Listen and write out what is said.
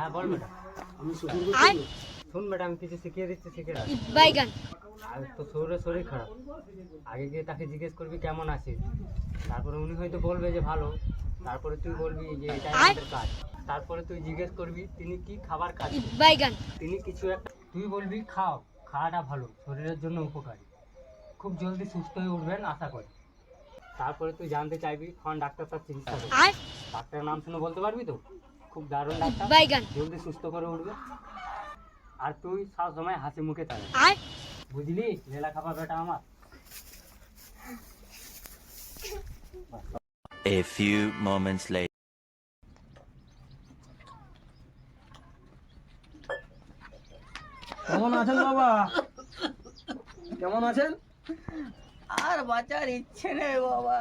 হ্যাঁ বল বেটা। আমি শ্বশুর করছি। শোন বেটা, আমি কিছু শিখিয়ে দিচ্ছি, শিখে রাখ। বাইগান আর তো শরীর খারাপ, আগে গিয়ে তাকে জিজ্ঞেস করবি কেমন আছিস, তারপরে উনি হয়তো বলবে যে ভালো, তারপরে তুই বলবি যে এটাই আমাদের কাজ, তারপরে তুই জিজ্ঞেস করবি তিনি কি খাবার খাচ্ছেন, বাইগান তিনি কিছু একটা, তুই বলবি খাও, খাওয়াটা ভালো, শরীরের জন্য উপকারী, খুব জলদি সুস্থ হয়ে উঠবেন আশা করি। তারপরে তুই জানতে চাইবি কোন ডাক্তার তার চিকিৎসা করবে, ডাক্তারের নাম শুনে বলতে পারবি তো, খুব দারুণ ডাক্তার, বাইগান জলদি সুস্থ করে উঠবে। আর তুই সব সময় হাসি মুখে থাকবি, বুঝলি লেলা খাবার বেটা আমার। A few moments later. কেমন আছেন বাবা? কেমন আছেন? আর বাঁচার ইচ্ছে নেই বাবা।